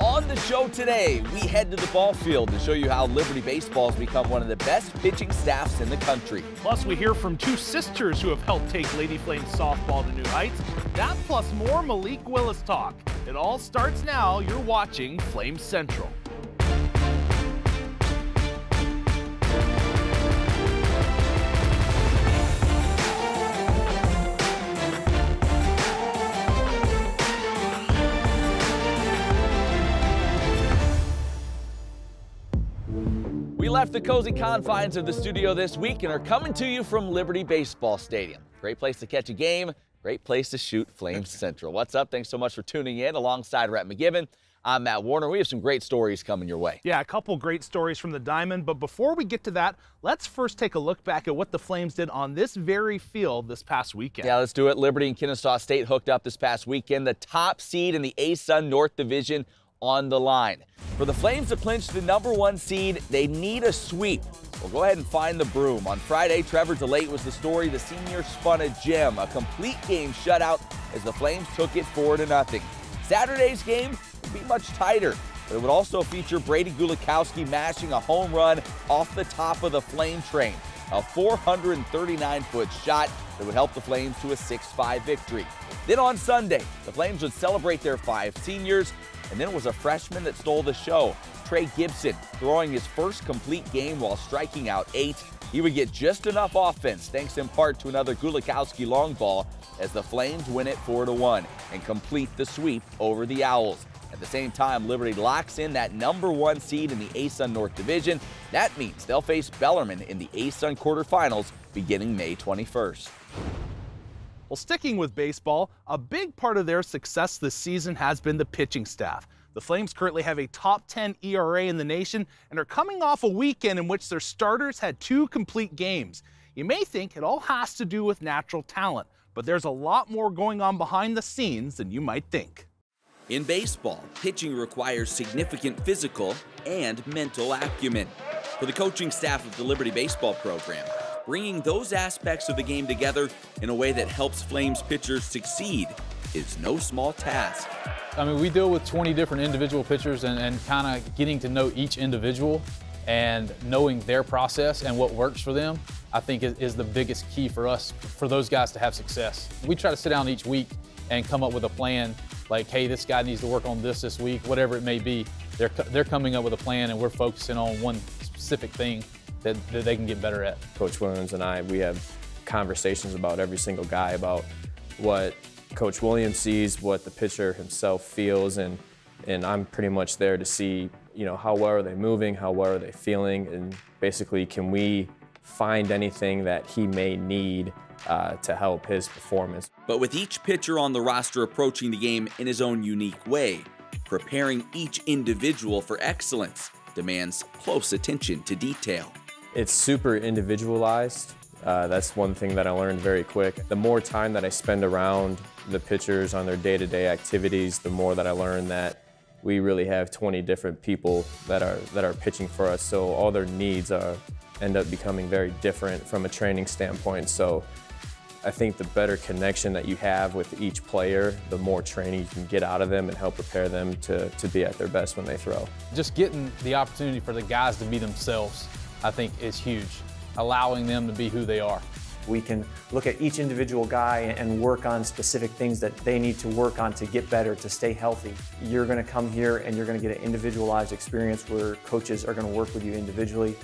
On the show today, we head to the ball field to show you how Liberty Baseball has become one of the best pitching staffs in the country. Plus, we hear from two sisters who have helped take Lady Flames softball to new heights. That plus more Malik Willis talk. It all starts now. You're watching Flames Central. We left the cozy confines of the studio this week and are coming to you from Liberty Baseball Stadium. Great place to catch a game, great place to shoot Flames Central. What's up? Thanks so much for tuning in. Alongside Rhett McGibbon, I'm Matt Warner. We have some great stories coming your way. Yeah, a couple great stories from the Diamond, but before we get to that, let's first take a look back at what the Flames did on this very field this past weekend. Yeah, let's do it. Liberty and Kennesaw State hooked up this past weekend. The top seed in the A-Sun North Division on the line. For the Flames to clinch the #1 seed, they need a sweep. We'll go ahead and find the broom. On Friday, Trevor DeLate was the story. The senior spun a gem, a complete game shutout as the Flames took it 4-0. Saturday's game would be much tighter, but it would also feature Brady Gulikowski mashing a home run off the top of the Flame train, a 439-foot shot that would help the Flames to a 6-5 victory. Then on Sunday, the Flames would celebrate their 5 seniors, and then it was a freshman that stole the show, Trey Gibson, throwing his first complete game while striking out 8. He would get just enough offense, thanks in part to another Gulikowski long ball, as the Flames win it 4-1 and complete the sweep over the Owls. At the same time, Liberty locks in that #1 seed in the A-Sun North Division. That means they'll face Bellarmine in the A-Sun quarterfinals beginning May 21st. Well, sticking with baseball, a big part of their success this season has been the pitching staff. The Flames currently have a top 10 ERA in the nation and are coming off a weekend in which their starters had 2 complete games. You may think it all has to do with natural talent, but there's a lot more going on behind the scenes than you might think. In baseball, pitching requires significant physical and mental acumen. For the coaching staff of the Liberty Baseball program, bringing those aspects of the game together in a way that helps Flames pitchers succeed is no small task. I mean, we deal with 20 different individual pitchers and kind of getting to know each individual and knowing their process and what works for them, I think is the biggest key for us, for those guys to have success. We try to sit down each week and come up with a plan like, hey, this guy needs to work on this week, whatever it may be. They're coming up with a plan and we're focusing on one specific thing that they can get better at. Coach Williams and I, we have conversations about every single guy, about what Coach Williams sees, what the pitcher himself feels, and I'm pretty much there to see, you know, how well are they moving, how well are they feeling, and basically can we find anything that he may need to help his performance. But with each pitcher on the roster approaching the game in his own unique way, preparing each individual for excellence demands close attention to detail. It's super individualized. That's one thing that I learned very quick. The more time that I spend around the pitchers on their day-to-day activities, the more that I learn that we really have 20 different people that are pitching for us. So all their needs end up becoming very different from a training standpoint. So I think the better connection that you have with each player, the more training you can get out of them and help prepare them to be at their best when they throw. Just getting the opportunity for the guys to be themselves, I think, is huge. Allowing them to be who they are. We can look at each individual guy and work on specific things that they need to work on to get better, to stay healthy. You're going to come here and you're going to get an individualized experience where coaches are going to work with you individually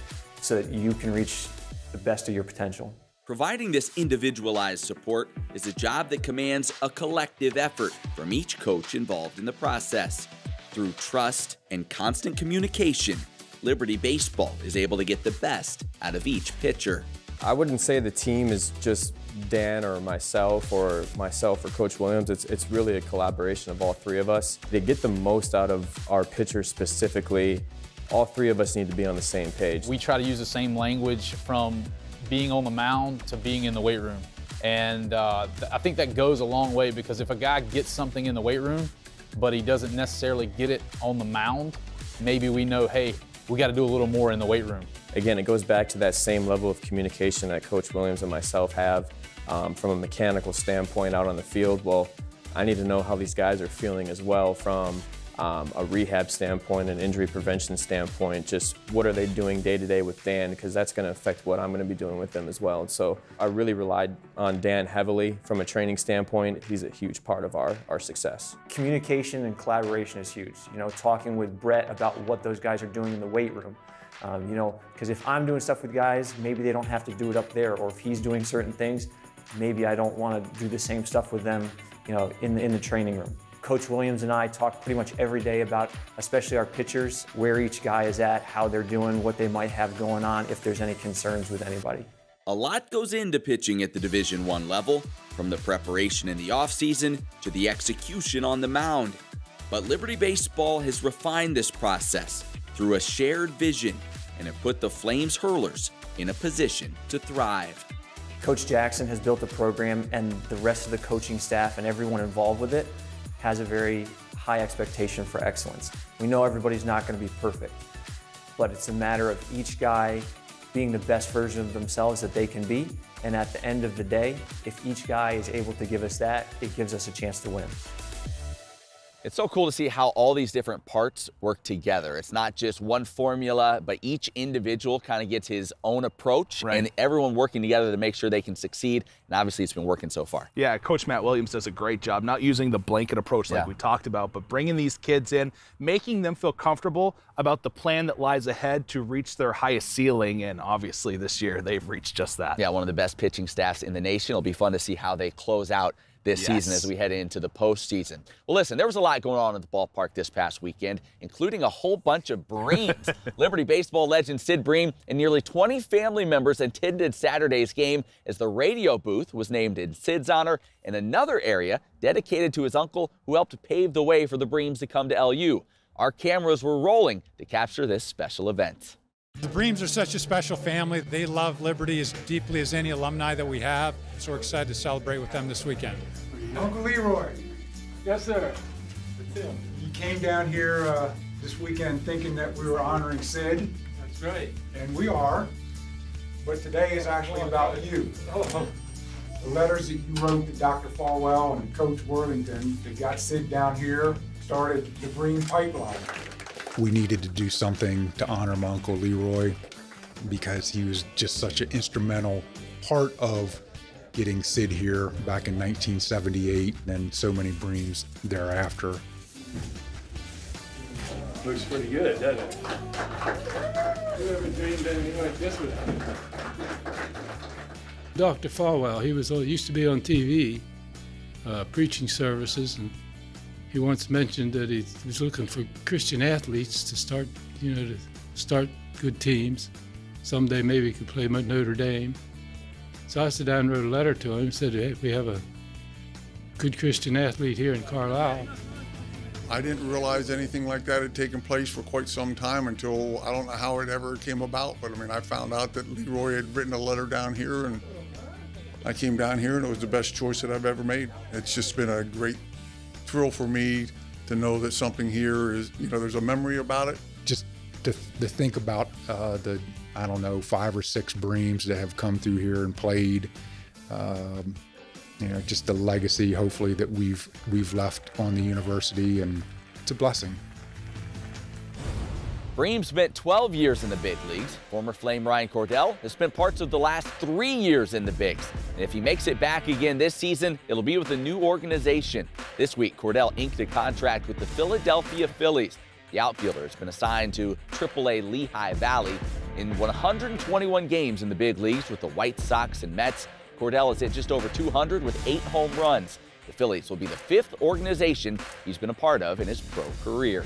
so that you can reach the best of your potential. Providing this individualized support is a job that commands a collective effort from each coach involved in the process. Through trust and constant communication, Liberty Baseball is able to get the best out of each pitcher. I wouldn't say the team is just Dan or myself or Coach Williams. It's really a collaboration of all 3 of us. To get the most out of our pitchers specifically, all 3 of us need to be on the same page. We try to use the same language from being on the mound to being in the weight room. And I think that goes a long way, because if a guy gets something in the weight room, but he doesn't necessarily get it on the mound, maybe we know, hey, we got to do a little more in the weight room. Again, it goes back to that same level of communication that Coach Williams and myself have from a mechanical standpoint out on the field. Well, I need to know how these guys are feeling as well from a rehab standpoint, an injury prevention standpoint, just what are they doing day to day with Dan, because that's going to affect what I'm going to be doing with them as well. And so I really relied on Dan heavily from a training standpoint. He's a huge part of our success. Communication and collaboration is huge. You know, talking with Brett about what those guys are doing in the weight room. You know, because if I'm doing stuff with guys, maybe they don't have to do it up there, or if he's doing certain things, maybe I don't want to do the same stuff with them, you know, in the training room. Coach Williams and I talk pretty much every day about, especially our pitchers, where each guy is at, how they're doing, what they might have going on, if there's any concerns with anybody. A lot goes into pitching at the Division I level, from the preparation in the offseason to the execution on the mound. But Liberty Baseball has refined this process through a shared vision and have put the Flames hurlers in a position to thrive. Coach Jackson has built a program, and the rest of the coaching staff and everyone involved with it has a very high expectation for excellence. We know everybody's not going to be perfect, but it's a matter of each guy being the best version of themselves that they can be. And at the end of the day, if each guy is able to give us that, it gives us a chance to win. It's so cool to see how all these different parts work together. It's not just one formula, but each individual kind of gets his own approach, and everyone working together to make sure they can succeed. And obviously it's been working so far. Yeah, Coach Matt Williams does a great job, not using the blanket approach like we talked about, but bringing these kids in, making them feel comfortable about the plan that lies ahead to reach their highest ceiling. And obviously this year they've reached just that. Yeah, one of the best pitching staffs in the nation. It'll be fun to see how they close out this season as we head into the postseason. Well, listen, there was a lot going on at the ballpark this past weekend, including a whole bunch of Breams. Liberty Baseball legend Sid Bream and nearly 20 family members attended Saturday's game as the radio booth was named in Sid's honor and another area dedicated to his uncle who helped pave the way for the Breams to come to LU. Our cameras were rolling to capture this special event. The Breams are such a special family. They love Liberty as deeply as any alumni that we have. So we're excited to celebrate with them this weekend. Uncle Leroy. Yes, sir. You came down here this weekend thinking that we were honoring Sid. That's right. And we are. But today is actually about you. The letters that you wrote to Dr. Falwell and Coach Worthington that got Sid down here started the Bream pipeline. We needed to do something to honor my Uncle Leroy because he was just such an instrumental part of getting Sid here back in 1978 and so many Breams thereafter. Looks pretty good, doesn't it? Who ever dreamed anything like this would happen? Dr. Falwell, he used to be on TV preaching services, and he once mentioned that he was looking for Christian athletes to start, to start good teams. Someday maybe he could play Notre Dame. So I sat down and wrote a letter to him and said, hey, we have a good Christian athlete here in Carlisle. I didn't realize anything like that had taken place for quite some time until, I don't know how it ever came about, but I mean, I found out that Leroy had written a letter down here, and I came down here and it was the best choice that I've ever made. It's just been a great thrill for me to know that something here is, there's a memory about it. Just to think about the, 5 or 6 Breams that have come through here and played, just the legacy, hopefully, that we've left on the university, and it's a blessing. Bream spent 12 years in the big leagues. Former Flame Ryan Cordell has spent parts of the last 3 years in the bigs. And if he makes it back again this season, it'll be with a new organization. This week, Cordell inked a contract with the Philadelphia Phillies. The outfielder has been assigned to AAA Lehigh Valley. In 121 games in the big leagues with the White Sox and Mets, Cordell is at just over 200 with 8 home runs. The Phillies will be the 5th organization he's been a part of in his pro career.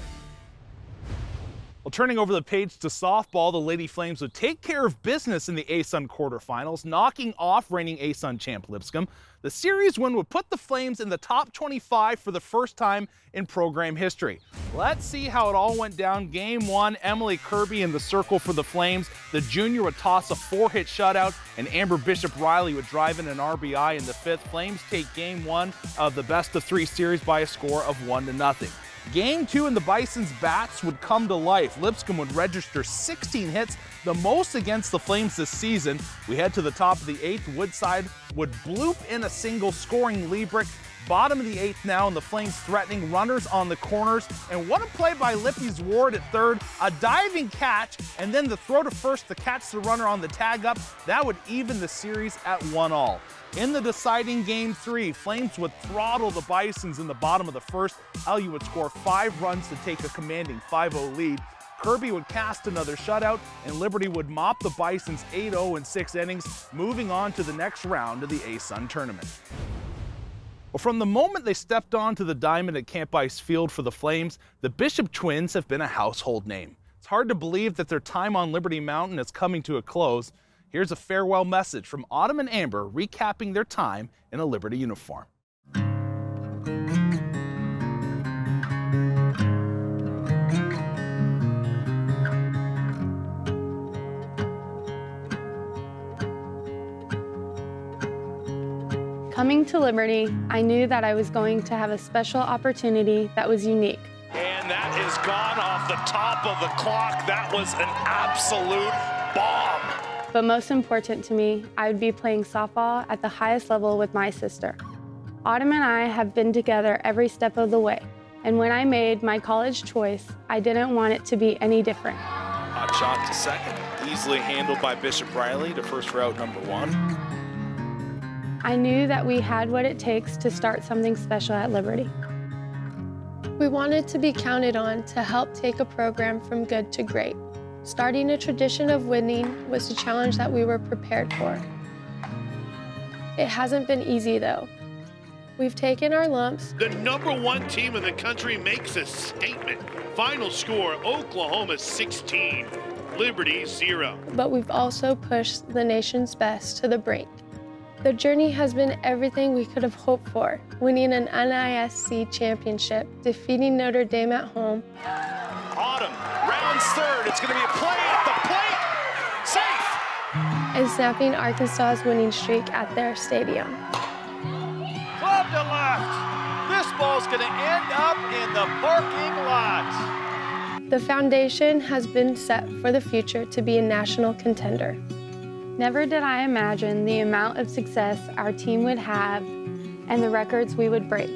Well, turning over the page to softball, the Lady Flames would take care of business in the ASUN quarterfinals, knocking off reigning ASUN champ Lipscomb. The series win would put the Flames in the top 25 for the first time in program history. Let's see how it all went down. Game 1, Emily Kirby in the circle for the Flames. The junior would toss a 4-hit shutout, and Amber Bishop-Riley would drive in an RBI in the 5th. Flames take Game 1 of the best-of-3 series by a score of 1-0. Game 2 and the Bison's bats would come to life. Lipscomb would register 16 hits, the most against the Flames this season. We head to the top of the 8th. Woodside would bloop in a single, scoring Liebrick. Bottom of the 8th now, and the Flames threatening, runners on the corners. And what a play by Lippy's Ward at third, a diving catch, and then the throw to first to catch the runner on the tag up. That would even the series at 1-1. In the deciding Game 3, Flames would throttle the Bisons in the bottom of the first. LU would score 5 runs to take a commanding 5-0 lead. Kirby would cast another shutout, and Liberty would mop the Bisons 8-0 in 6 innings, moving on to the next round of the A-Sun tournament. Well, from the moment they stepped onto the diamond at Camp Ice Field for the Flames, the Bishop twins have been a household name. It's hard to believe that their time on Liberty Mountain is coming to a close. Here's a farewell message from Autumn and Amber recapping their time in a Liberty uniform. Coming to Liberty, I knew that I was going to have a special opportunity that was unique. And that is gone off the top of the clock. That was an absolute bomb. But most important to me, I would be playing softball at the highest level with my sister. Autumn and I have been together every step of the way. And when I made my college choice, I didn't want it to be any different. Hot shot to second, easily handled by Bishop Riley to first route number 1. I knew that we had what it takes to start something special at Liberty. We wanted to be counted on to help take a program from good to great. Starting a tradition of winning was a challenge that we were prepared for. It hasn't been easy though. We've taken our lumps. The #1 team in the country makes a statement. Final score, Oklahoma 16, Liberty 0. But we've also pushed the nation's best to the brink. The journey has been everything we could have hoped for, winning an NISC championship, defeating Notre Dame at home. Autumn rounds third. It's going to be a play at the plate. Safe. And snapping Arkansas's winning streak at their stadium. Club to left. This ball's going to end up in the parking lot. The foundation has been set for the future to be a national contender. Never did I imagine the amount of success our team would have and the records we would break.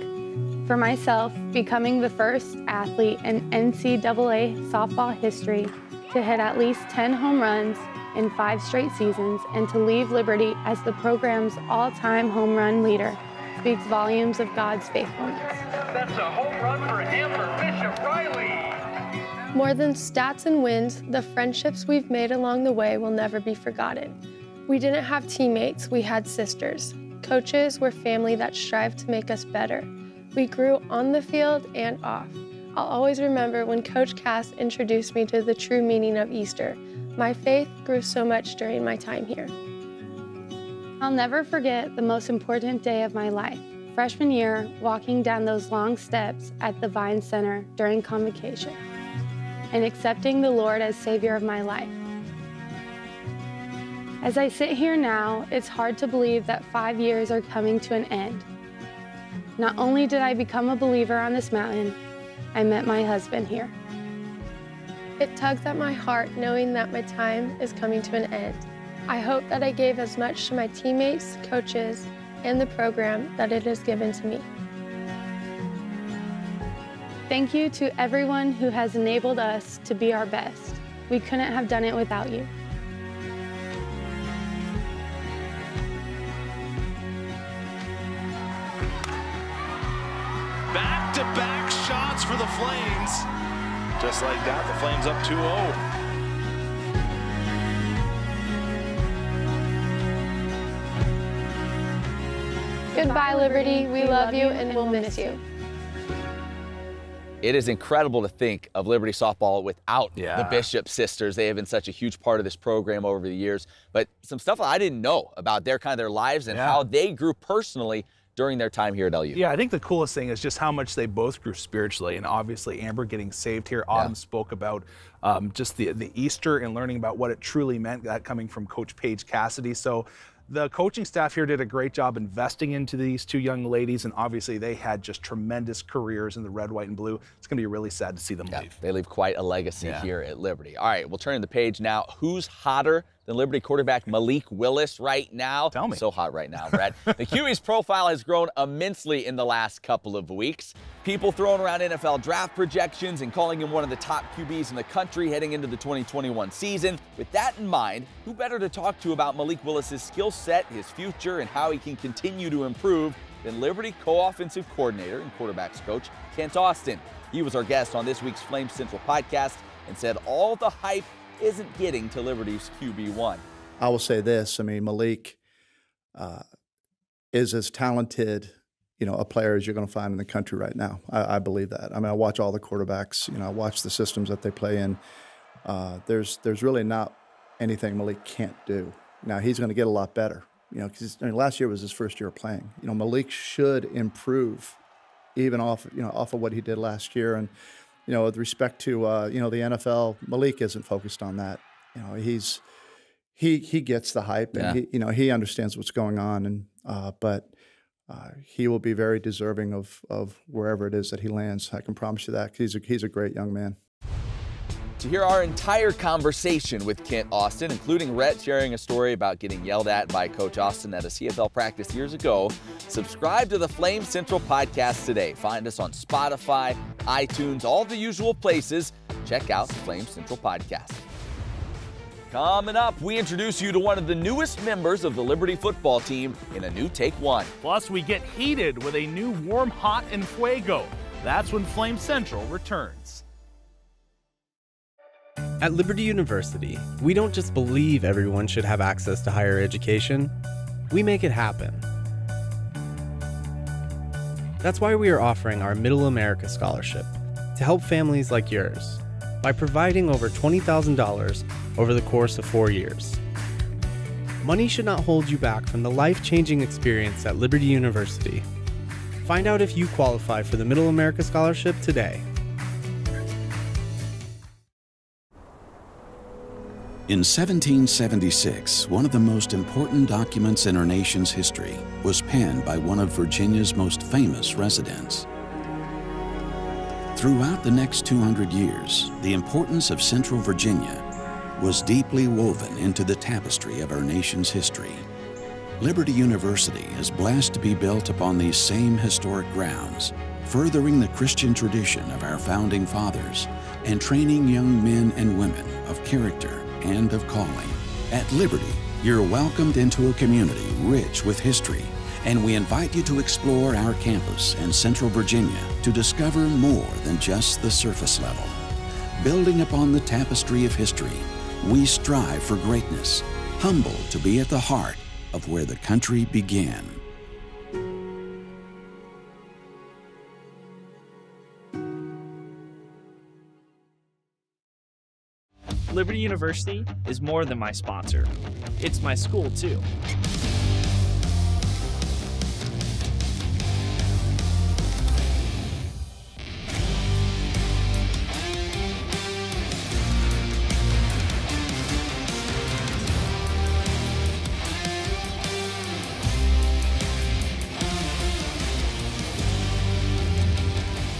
For myself, becoming the first athlete in NCAA softball history to hit at least 10 home runs in 5 straight seasons and to leave Liberty as the program's all-time home run leader speaks volumes of God's faithfulness. That's a home run for Amber Bishop Riley. More than stats and wins, the friendships we've made along the way will never be forgotten. We didn't have teammates, we had sisters. Coaches were family that strived to make us better. We grew on the field and off. I'll always remember when Coach Cass introduced me to the true meaning of Easter. My faith grew so much during my time here. I'll never forget the most important day of my life. Freshman year, walking down those long steps at the Vine Center during convocation and accepting the Lord as Savior of my life. As I sit here now, it's hard to believe that 5 years are coming to an end. Not only did I become a believer on this mountain, I met my husband here. It tugs at my heart knowing that my time is coming to an end. I hope that I gave as much to my teammates, coaches, and the program that it has given to me. Thank you to everyone who has enabled us to be our best. We couldn't have done it without you. Back-to-back shots for the Flames. Just like that, the Flames up 2-0. Goodbye, Liberty. We love you and we'll miss you. It is incredible to think of Liberty softball without the Bishop sisters. They have been such a huge part of this program over the years. But some stuff I didn't know about their lives and how they grew personally during their time here at LU. Yeah, I think the coolest thing is just how much they both grew spiritually, and obviously Amber getting saved here. Autumn spoke about just the Easter and learning about what it truly meant, that coming from Coach Paige Cassidy. So the coaching staff here did a great job investing into these two young ladies, and obviously they had just tremendous careers in the red, white, and blue. It's going to be really sad to see them leave. They leave quite a legacy here at Liberty. All right, we'll turn the page now. Who's hotter than Liberty quarterback Malik Willis right now. Tell me. So hot right now, Brad. The QB's profile has grown immensely in the last couple of weeks. People throwing around NFL draft projections and calling him one of the top QBs in the country heading into the 2021 season. With that in mind, who better to talk to about Malik Willis's skill set, his future, and how he can continue to improve than Liberty co-offensive coordinator and quarterbacks coach Kent Austin. He was our guest on this week's Flames Central podcast and said all the hype isn't getting to Liberty's QB1. I will say this, I mean, Malik is as talented, a player as you're going to find in the country right now. I believe that. I mean, I watch all the quarterbacks, I watch the systems that they play in. There's really not anything Malik can't do. Now, he's going to get a lot better, because last year was his first year of playing. Malik should improve even off of what he did last year. And, with respect to, the NFL, Malik isn't focused on that. He gets the hype, and he understands what's going on, and but he will be very deserving of wherever it is that he lands. I can promise you that. He's a great young man. To hear our entire conversation with Kent Austin, including Rhett sharing a story about getting yelled at by Coach Austin at a CFL practice years ago, subscribe to the Flame Central podcast today. Find us on Spotify, iTunes, all the usual places. Check out the Flame Central podcast. Coming up, we introduce you to one of the newest members of the Liberty football team in a new Take One. Plus, we get heated with a new Warm, Hot, and Fuego. That's when Flame Central returns. At Liberty University, we don't just believe everyone should have access to higher education, we make it happen. That's why we are offering our Middle America Scholarship to help families like yours by providing over $20,000 over the course of 4 years. Money should not hold you back from the life-changing experience at Liberty University. Find out if you qualify for the Middle America Scholarship today. In 1776, one of the most important documents in our nation's history was penned by one of Virginia's most famous residents. Throughout the next 200 years, the importance of Central Virginia was deeply woven into the tapestry of our nation's history. Liberty University is blessed to be built upon these same historic grounds, furthering the Christian tradition of our founding fathers and training young men and women of character and of calling. At Liberty, you're welcomed into a community rich with history, and we invite you to explore our campus in Central Virginia to discover more than just the surface level. Building upon the tapestry of history, we strive for greatness, humble to be at the heart of where the country began. Liberty University is more than my sponsor. It's my school, too.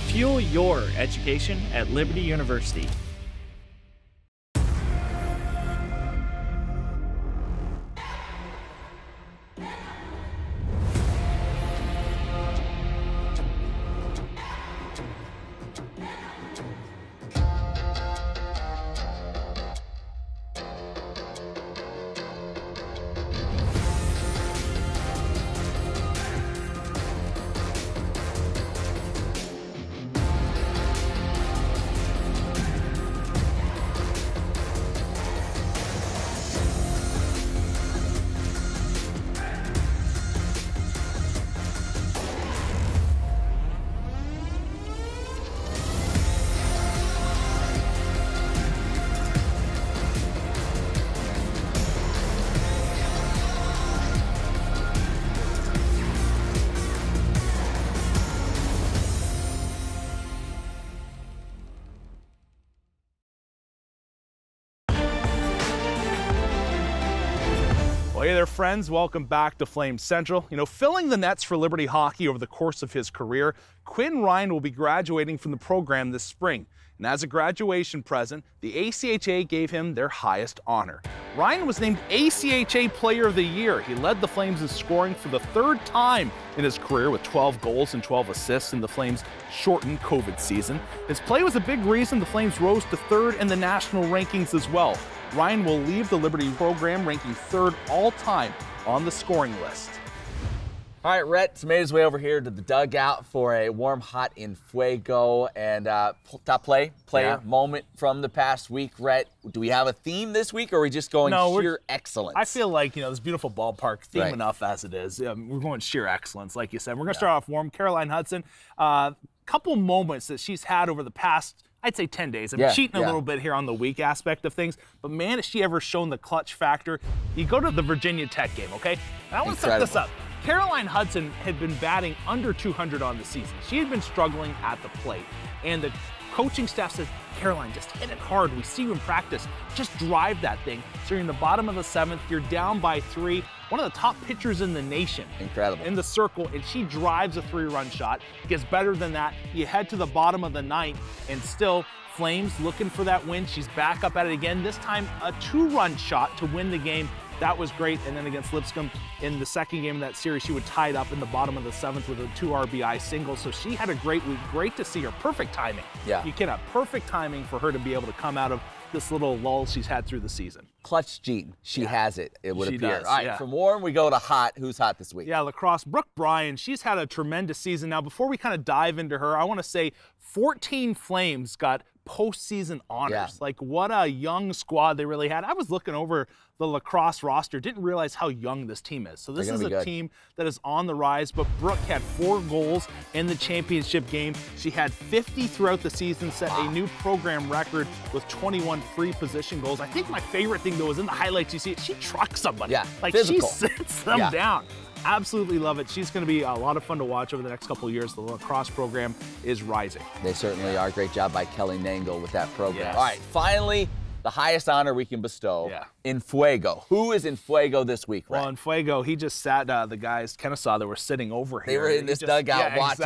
Fuel your education at Liberty University. there, friends. Welcome back to Flames Central. You know, filling the nets for Liberty Hockey over the course of his career, Quinn Ryan will be graduating from the program this spring. And as a graduation present, the ACHA gave him their highest honor. Ryan was named ACHA Player of the Year. He led the Flames in scoring for the 3rd time in his career with 12 goals and 12 assists in the Flames' shortened COVID season. His play was a big reason the Flames rose to 3rd in the national rankings as well. Ryan will leave the Liberty program ranking 3rd all-time on the scoring list. All right, Rhett's made his way over here to the dugout for a warm, hot in Fuego and top player moment from the past week. Rhett, do we have a theme this week, or are we just going sheer excellence? I feel like, you know, this beautiful ballpark theme enough as it is. We're going sheer excellence, like you said. We're going to start off warm. Caroline Hudson, couple moments that she's had over the past, I'd say 10 days. I'm cheating a little bit here on the week aspect of things, but man, has she ever shown the clutch factor. You go to the Virginia Tech game, okay? And I want to set this up. Caroline Hudson had been batting under 200 on the season. She had been struggling at the plate, and the coaching staff said, Caroline, just hit it hard. We see you in practice. Just drive that thing. So you're in the bottom of the 7th. You're down by 3. One of the top pitchers in the nation. Incredible. In the circle, and she drives a 3-run shot. Gets better than that. You head to the bottom of the 9th, and still Flames looking for that win. She's back up at it again. This time a 2-run shot to win the game. That was great. And then against Lipscomb in the second game of that series, she would tie it up in the bottom of the 7th with a 2 RBI single. So she had a great week. Great to see her. Perfect timing. Yeah. You cannot. Perfect timing for her to be able to come out of this little lull she's had through the season. Clutch gene. She has it, it would appear. Does, all right, from warm, we go to hot. Who's hot this week? Yeah, lacrosse. Brooke Bryan, she's had a tremendous season. Now, before we kind of dive into her, I want to say 14 Flames got postseason honors. Like, what a young squad they really had. I was looking over the lacrosse roster, didn't realize how young this team is. So this is a team that is on the rise, but Brooke had 4 goals in the championship game. She had 50 throughout the season, set a new program record with 21 free position goals. I think my favorite thing, though, is in the highlights, you see it, she trucks somebody. Like, physical. She sits them down. Absolutely love it. She's going to be a lot of fun to watch over the next couple of years. The lacrosse program is rising. They certainly are. Great job by Kelly Nangle with that program. All right, finally, the highest honor we can bestow in Fuego. Who is in Fuego this week, right? Well, in Fuego, he just sat the guys Kennesaw that were sitting over here. They were in this dugout watching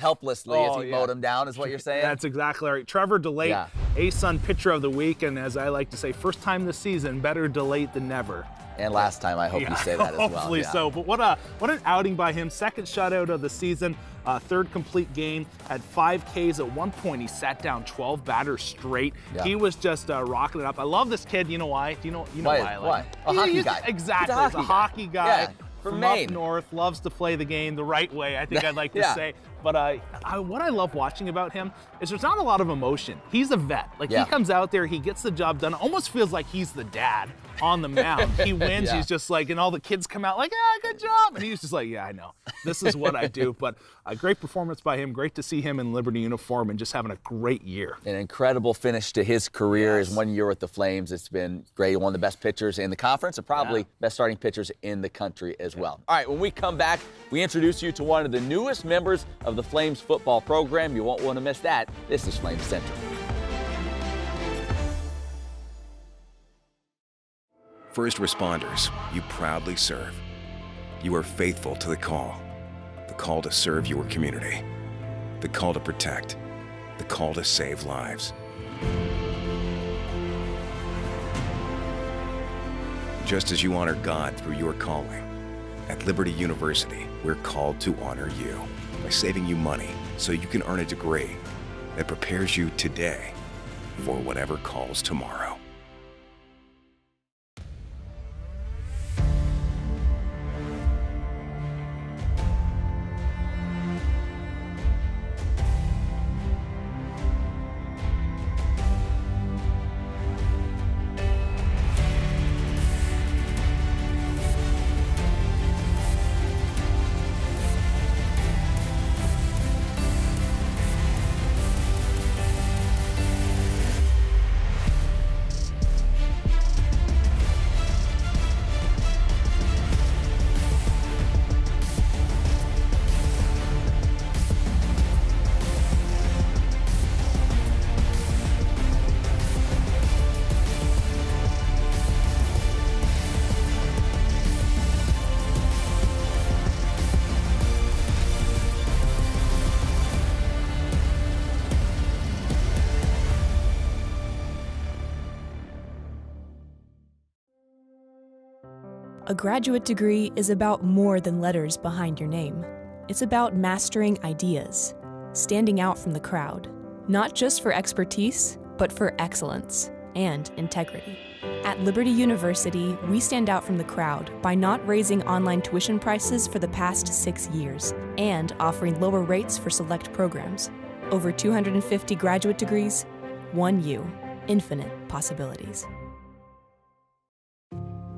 helplessly as he mowed them down, is what you're saying? That's exactly right. Trevor DeLate, A-Sun Pitcher of the Week, and as I like to say, first time this season, better DeLate than never. And last time, I hope you say that as well. Hopefully so. But what an outing by him. Second shutout of the season, 3rd complete game. Had 5 Ks at one point. He sat down 12 batters straight. He was just rocking it up. I love this kid. You know why? You know why I like him? A hockey guy. Exactly. He's a hockey guy. From Maine. Up north, loves to play the game the right way, I think I'd like to say. But what I love watching about him is there's not a lot of emotion. He's a vet. Like, he comes out there, he gets the job done. Almost feels like he's the dad on the mound. He wins, he's just like, and all the kids come out like, good job. And he's just like, I know. This is what I do. But a great performance by him. Great to see him in Liberty uniform and just having a great year. An incredible finish to his career. His 1 year with the Flames. It's been great. One of the best pitchers in the conference and probably best starting pitchers in the country as well. All right, when we come back, we introduce you to one of the newest members of the Flames football program. You won't want to miss that. This is Flames Central. First responders, you proudly serve. You are faithful to the call to serve your community, the call to protect, the call to save lives. Just as you honor God through your calling, at Liberty University, we're called to honor you by saving you money so you can earn a degree that prepares you today for whatever calls tomorrow. A graduate degree is about more than letters behind your name. It's about mastering ideas, standing out from the crowd, not just for expertise, but for excellence and integrity. At Liberty University, we stand out from the crowd by not raising online tuition prices for the past 6 years and offering lower rates for select programs. Over 250 graduate degrees, 1U, infinite possibilities.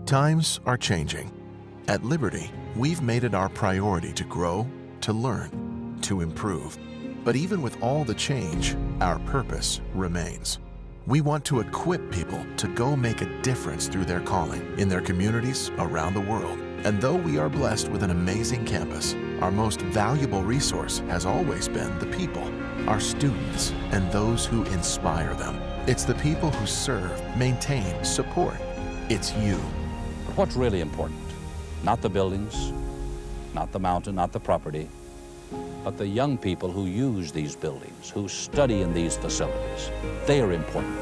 Times are changing. At Liberty, we've made it our priority to grow, to learn, to improve. But even with all the change, our purpose remains. We want to equip people to go make a difference through their calling in their communities around the world. And though we are blessed with an amazing campus, our most valuable resource has always been the people, our students, and those who inspire them. It's the people who serve, maintain, support. It's you. But what's really important? Not the buildings, not the mountain, not the property, but the young people who use these buildings, who study in these facilities. They are important.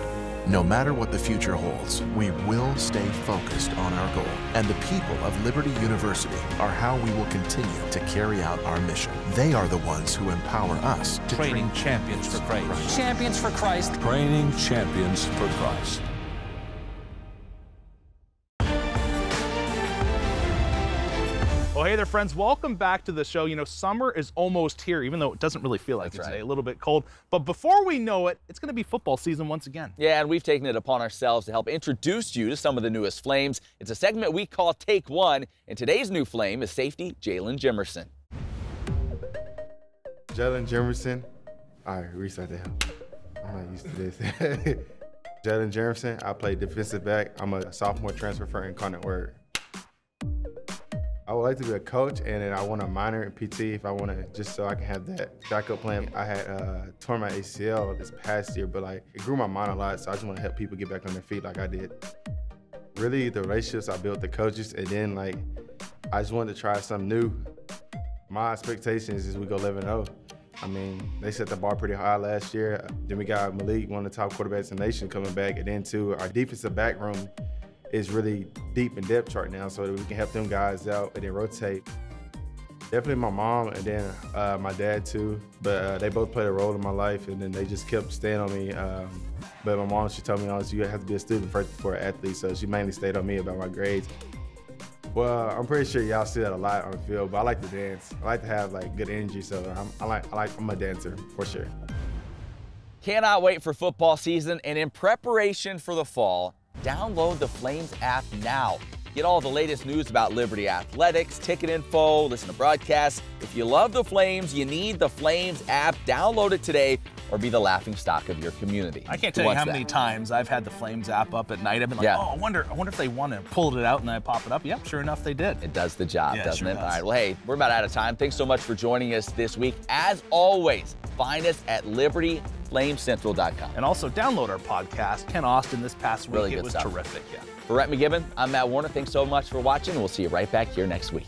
No matter what the future holds, we will stay focused on our goal. And the people of Liberty University are how we will continue to carry out our mission. They are the ones who empower us to Training champions for Christ. Champions for Christ. Training champions for Christ. Well, hey there, friends. Welcome back to the show. You know, summer is almost here, even though it doesn't really feel like it today. A little bit cold. But before we know it, it's going to be football season once again. Yeah, and we've taken it upon ourselves to help introduce you to some of the newest Flames. It's a segment we call Take One, and today's new Flame is safety Jalen Jimerson. Jalen Jimerson. All right, restart that. I'm not used to this. Jalen Jimerson. I play defensive back. I'm a sophomore transfer for Incarnate Word. I would like to be a coach, and then I want a minor in PT if I want to, just so I can have that backup plan. I had torn my ACL this past year, but like it grew my mind a lot, so I just want to help people get back on their feet like I did. Really, the relationships I built with the coaches, and then like I just wanted to try something new. My expectations is we go 11-0. I mean, they set the bar pretty high last year. Then we got Malik, one of the top quarterbacks in the nation, coming back, and then too, our defensive back room is really deep in depth chart now, so that we can help them guys out and then rotate. Definitely my mom and then my dad too, but they both played a role in my life, and then they just kept staying on me. But my mom, she told me, you have to be a student first before an athlete, so she mainly stayed on me about my grades. Well, I'm pretty sure y'all see that a lot on the field, but I like to dance. I like to have like good energy, so I'm a dancer for sure. Cannot wait for football season, and in preparation for the fall, download the Flames app now. Get all the latest news about Liberty athletics, ticket info, listen to broadcasts. If you love the Flames, you need the Flames app. Download it today or be the laughingstock of your community. I can't tell you how many times I've had the Flames app up at night. I've been like, oh, I wonder if they won it. Pulled it out and I pop it up. Yep, sure enough, they did. It does the job, doesn't it? Does. All right, well, hey, we're about out of time. Thanks so much for joining us this week. As always, find us at LibertyFlamesCentral.com. And also download our podcast. Ken Austin this past week. Really good it was stuff. Terrific, yeah. For Rhett McGibbon, I'm Matt Warner. Thanks so much for watching, and we'll see you right back here next week.